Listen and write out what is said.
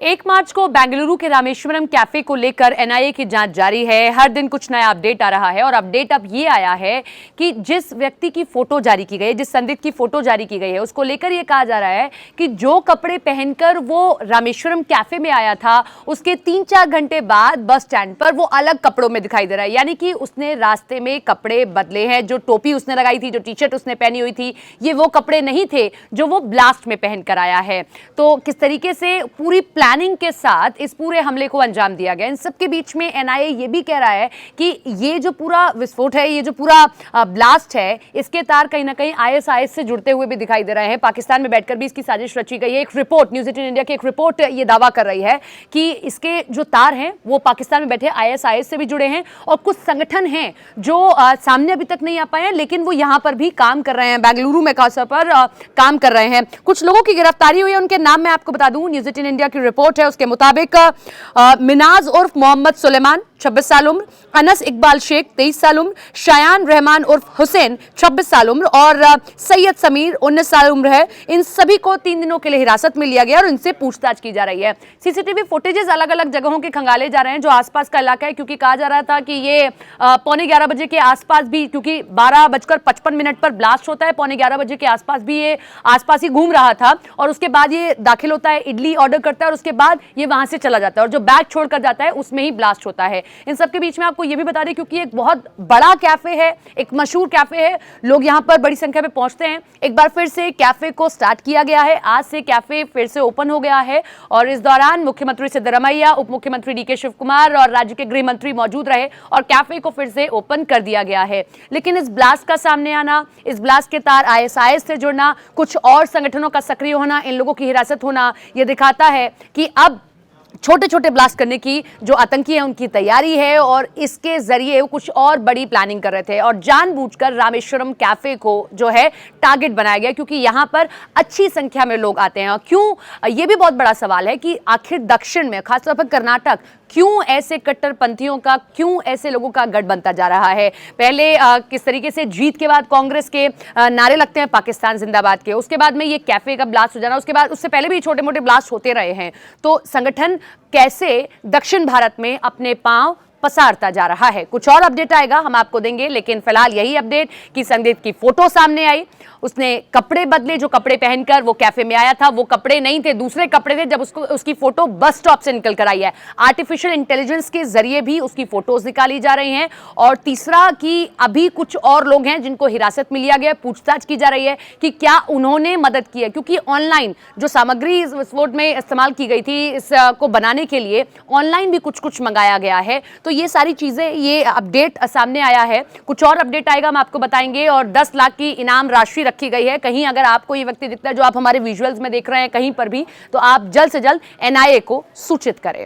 1 मार्च को बेंगलुरु के रामेश्वरम कैफे को लेकर एनआईए की जांच जारी है। हर दिन कुछ नया अपडेट आ रहा है और अपडेट अब ये आया है कि जिस व्यक्ति की फोटो जारी की गई है, जिस संदिग्ध की फोटो जारी की गई है, उसको लेकर ये कहा जा रहा है कि जो कपड़े पहनकर वो रामेश्वरम कैफे में आया था, उसके 3-4 घंटे बाद बस स्टैंड पर वो अलग कपड़ों में दिखाई दे रहा है। यानी कि उसने रास्ते में कपड़े बदले हैं। जो टोपी उसने लगाई थी, जो टी शर्ट उसने पहनी हुई थी, ये वो कपड़े नहीं थे जो वो ब्लास्ट में पहनकर आया है। तो किस तरीके से पूरी प्लानिंग के साथ इस पूरे हमले को अंजाम दिया गया। इन सबके बीच में एनआईए ये भी कह रहा है कि ये जो पूरा विस्फोट है, ये जो पूरा ब्लास्ट है, इसके तार कहीं ना कहीं आईएसआईएस से जुड़ते हुए भी दिखाई दे रहे हैं। पाकिस्तान में बैठकर भी इसकी साजिश रची गई है। एक रिपोर्ट, न्यूज़ 18 इंडिया की एक रिपोर्ट ये दावा कर रही है कि इसके जो तार हैं वो पाकिस्तान में बैठे आईएसआईएस से भी जुड़े हैं और कुछ संगठन हैं जो सामने अभी तक नहीं आ पाए हैं, लेकिन वो यहां पर भी काम कर रहे हैं। बेंगलुरु में खासतौर पर काम कर रहे हैं। कुछ लोगों की गिरफ्तारी हुई है, उनके नाम मैं आपको बता दूं। न्यूज़ 18 इंडिया की रिपोर्ट है, उसके मुताबिक मिनाज उर्फ मोहम्मद सुलेमान 26 साल उम्र, अनस इकबाल शेख 23 साल उम्र, शायान रहमान उर्फ हुसैन 26 साल उम्र और सैयद समीर 19 साल उम्र है। इन सभी को 3 दिनों के लिए हिरासत में लिया गया और इनसे पूछताछ की जा रही है। सीसीटीवी फुटेजेस अलग अलग जगहों के खंगाले जा रहे हैं जो आसपास का इलाका है, क्योंकि कहा जा रहा था कि ये 11:15 बजे के आसपास भी, क्योंकि 12:55 पर ब्लास्ट होता है, 11:15 बजे के आसपास भी ये आसपास ही घूम रहा था और उसके बाद ये दाखिल होता है, इडली ऑर्डर करता है और उसके बाद ये वहां से चला जाता है और जो बैग छोड़कर जाता है उसमें ही ब्लास्ट होता है। इन सबके बीच में आपको यह भी बता दें, क्योंकि एक बहुत बड़ा कैफे है, एक मशहूर कैफे है, लोग यहां पर बड़ी संख्या में पहुंचते हैं। एक बार फिर से कैफे को स्टार्ट किया गया है। आज से कैफे फिर से ओपन हो गया है और इस दौरान मुख्यमंत्री सिद्धरमैया, उप मुख्यमंत्री डीके शिव कुमार और राज्य के गृह मंत्री मौजूद रहे और कैफे को फिर से ओपन कर दिया गया है। लेकिन इस ब्लास्ट का सामने आना, इस ब्लास्ट के तार आईएसआईएस से जुड़ना, कुछ और संगठनों का सक्रिय होना, इन लोगों की हिरासत होना, यह दिखाता है कि अब छोटे छोटे ब्लास्ट करने की जो आतंकी है उनकी तैयारी है और इसके जरिए वो कुछ और बड़ी प्लानिंग कर रहे थे और जानबूझकर रामेश्वरम कैफे को जो है टारगेट बनाया गया, क्योंकि यहां पर अच्छी संख्या में लोग आते हैं। और क्यों, ये भी बहुत बड़ा सवाल है कि आखिर दक्षिण में, खासतौर पर कर्नाटक, क्यों ऐसे कट्टरपंथियों का, क्यों ऐसे लोगों का गढ़ बनता जा रहा है। पहले किस तरीके से जीत के बाद कांग्रेस के नारे लगते हैं पाकिस्तान जिंदाबाद के, उसके बाद में ये कैफे का ब्लास्ट हो जाना, उसके बाद उससे पहले भी छोटे मोटे ब्लास्ट होते रहे हैं। तो संगठन कैसे दक्षिण भारत में अपने पांव पसारता जा रहा है। कुछ और अपडेट आएगा, हम आपको देंगे, लेकिन फिलहाल यही अपडेट कि संदिग्ध की फोटो सामने आई, उसने कपड़े बदले, जो कपड़े पहनकर वो कैफे में आया था वो कपड़े नहीं थे, दूसरे कपड़े थे जब उसकी फोटो बस स्टॉप से निकल कर आई है। आर्टिफिशियल इंटेलिजेंस के जरिए भी उसकी फोटोज निकाली जा रही हैं। और तीसरा कि अभी कुछ और लोग हैं जिनको हिरासत में लिया गया, पूछताछ की जा रही है कि क्या उन्होंने मदद की है, क्योंकि ऑनलाइन जो सामग्री इस विस्फोट में इस्तेमाल की गई थी, इसको बनाने के लिए ऑनलाइन भी कुछ मंगाया गया है। तो ये सारी चीजें, ये अपडेट सामने आया है। कुछ और अपडेट आएगा, हम आपको बताएंगे। और 10 लाख की इनाम राशि रखी गई है। कहीं अगर आपको ये व्यक्ति दिखता है जो आप हमारे विजुअल्स में देख रहे हैं कहीं पर भी, तो आप जल्द से जल्द एनआईए को सूचित करें।